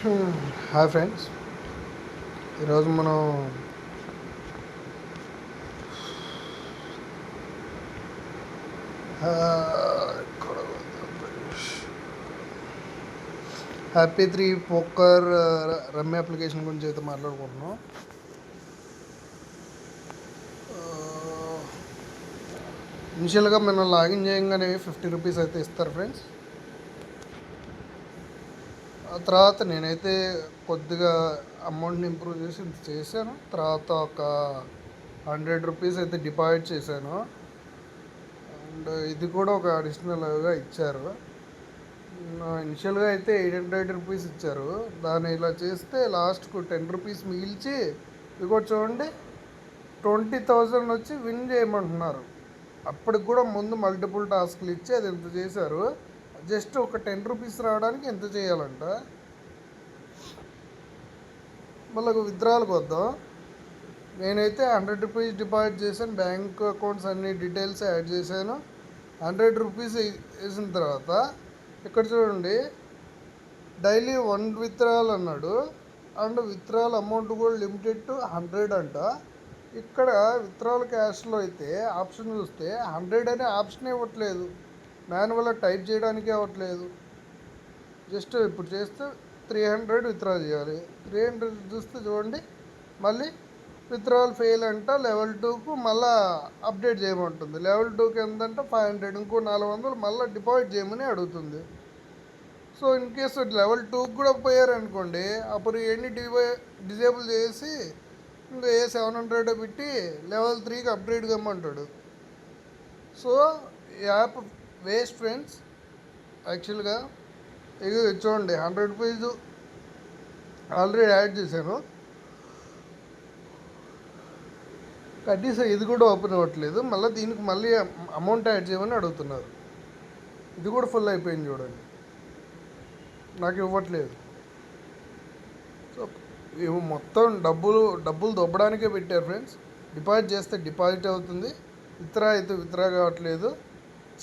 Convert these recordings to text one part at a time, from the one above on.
Hi friends, ఈరోజు మనం happy 3 poker rummy application గురించి అయితే మాట్లాడుకుంటున్నాం. ఇనిషియల్గా మనం లాగిన్ చేయగానే 50 రూపీస్ అయితే ఇస్తారు ఫ్రెండ్స్. ఆ తర్వాత నేనైతే కొద్దిగా అమౌంట్ని ఇంప్రూవ్ చేసి ఇంత చేశాను. తర్వాత ఒక 100 రూపీస్ అయితే డిపాజిట్ చేశాను. అండ్ ఇది కూడా ఒక అడిషనల్గా ఇచ్చారు. ఇనిషియల్గా అయితే 800 రూపీస్ ఇచ్చారు. దాన్ని ఇలా చేస్తే లాస్ట్కు 10 రూపీస్ మిగిల్చి ఇది కూడా చూడండి 20,000 వచ్చి విన్ చేయమంటున్నారు. అప్పటికి కూడా ముందు మల్టిపుల్ టాస్క్లు ఇచ్చి అది ఎంత చేశారు. జస్ట్ ఒక 10 రూపీస్ రావడానికి ఎంత చేయాలంట. మళ్ళీ విత్డ్రాల్కి వద్దాం. నేనైతే 100 రూపీస్ డిపాజిట్ చేశాను. బ్యాంక్ అకౌంట్స్ అన్ని డీటెయిల్స్ యాడ్ చేశాను. 100 రూపీస్ వేసిన తర్వాత ఇక్కడ చూడండి డైలీ 1 విత్డ్రాల్ అన్నాడు. అండ్ విత్డ్రాల్ అమౌంట్ కూడా లిమిటెడ్ టు 100 అంట. ఇక్కడ విత్డ్రాల్ క్యాష్లో అయితే ఆప్షన్ చూస్తే 100 అనే ఆప్షన్ ఇవ్వట్లేదు. మాన్యువల్గా టైప్ చేయడానికి అవ్వట్లేదు. జస్ట్ ఇప్పుడు చేస్తే 300 విత్డ్రా చేయాలి. 300 చూస్తే చూడండి మళ్ళీ విత్డ్రాల్ ఫెయిల్ అంట. లెవెల్ 2కు మళ్ళీ అప్డేట్ చేయమంటుంది. లెవెల్ 2కి ఎంతంటే 500, ఇంకో 400 మళ్ళీ డిపాజిట్ చేయమని అడుగుతుంది. సో ఇన్ కేసు లెవెల్ 2కి కూడా పోయారనుకోండి, అప్పుడు ఎన్ని డిజేబుల్ చేసి ఇంకా 700 పెట్టి లెవెల్ 3కి అప్గ్రేడ్ కమ్మంటాడు. So app waste friends. యాక్చువల్గా ఇది చూడండి 100 రూపీస్ ఆల్రెడీ యాడ్ చేశాను. కనీసం ఇది కూడా ఓపెన్ అవ్వట్లేదు. మళ్ళీ దీనికి మళ్ళీ అమౌంట్ యాడ్ చేయమని అడుగుతున్నారు. ఇది కూడా ఫుల్ అయిపోయింది చూడండి, నాకు ఇవ్వట్లేదు. సో ఇవి మొత్తం డబ్బులు దొబ్బడానికే పెట్టారు ఫ్రెండ్స్. డిపాజిట్ చేస్తే డిపాజిట్ అవుతుంది, విత్డ్రా అయితే విత్డ్రా కావట్లేదు.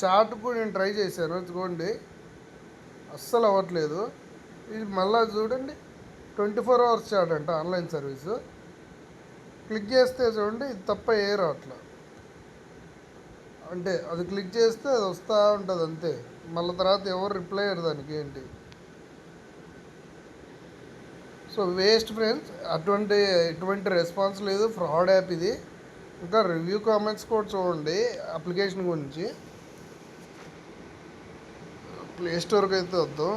చాట్ కూడా నేను ట్రై చేశాను, చూడండి అస్సలు అవ్వట్లేదు. ఇది మళ్ళీ చూడండి 24 అవర్స్ చాట్ అంట ఆన్లైన్ సర్వీసు. క్లిక్ చేస్తే చూడండి ఇది తప్ప ఏ రావట్లా. అంటే అది క్లిక్ చేస్తే అది వస్తూ ఉంటుంది అంతే. మళ్ళీ తర్వాత ఎవరు రిప్లై అయ్యారు దానికి ఏంటి. So waste friends. ఎటువంటి రెస్పాన్స్ లేదు. ఫ్రాడ్ యాప్ ఇది. ఇంకా రివ్యూ కామెంట్స్ కూడా చూడండి అప్లికేషన్ గురించి. ప్లే స్టోర్కి అయితే వద్దాం.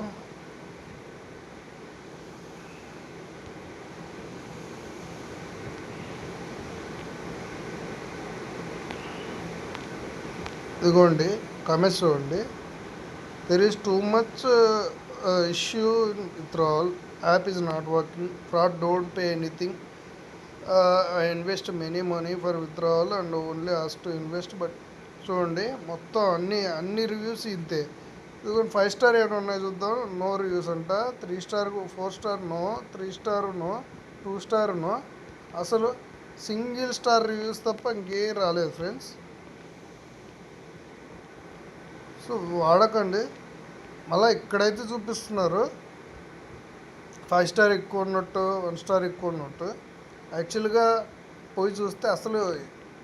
ఇదిగోండి కామెంట్స్ చూడండి. There is too much issue in withdrawal, app is not working, fraud, don't pay anything, I invest many money for withdrawal and only ask to invest. But చూడండి మొత్తం అన్ని రివ్యూస్ ఇంతే. ఇదిగోండి 5 స్టార్ ఏమైనా ఉన్నాయి చూద్దాం. నో రివ్యూస్ అంట. 3 star, 4 star no, 3 star no, 2 star no. అసలు సింగిల్ స్టార్ రివ్యూస్ తప్ప ఇంకేం రాలేదు ఫ్రెండ్స్. సో వాడకండి. మళ్ళీ ఇక్కడైతే చూపిస్తున్నారు 5 స్టార్ ఎక్కువ ఉన్నట్టు, 1 స్టార్ ఎక్కువ ఉన్నట్టు. యాక్చువల్గా పోయి చూస్తే అసలు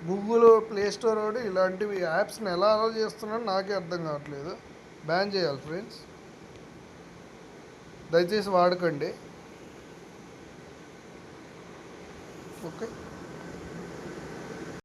గూగుల్ ప్లే స్టోర్ వాడు ఇలాంటివి యాప్స్ని ఎలా అలౌ చేస్తున్నాడో నాకే అర్థం కావట్లేదు. బ్యాన్ చేయాలి ఫ్రెండ్స్. దయచేసి వాడకండి. ఓకే.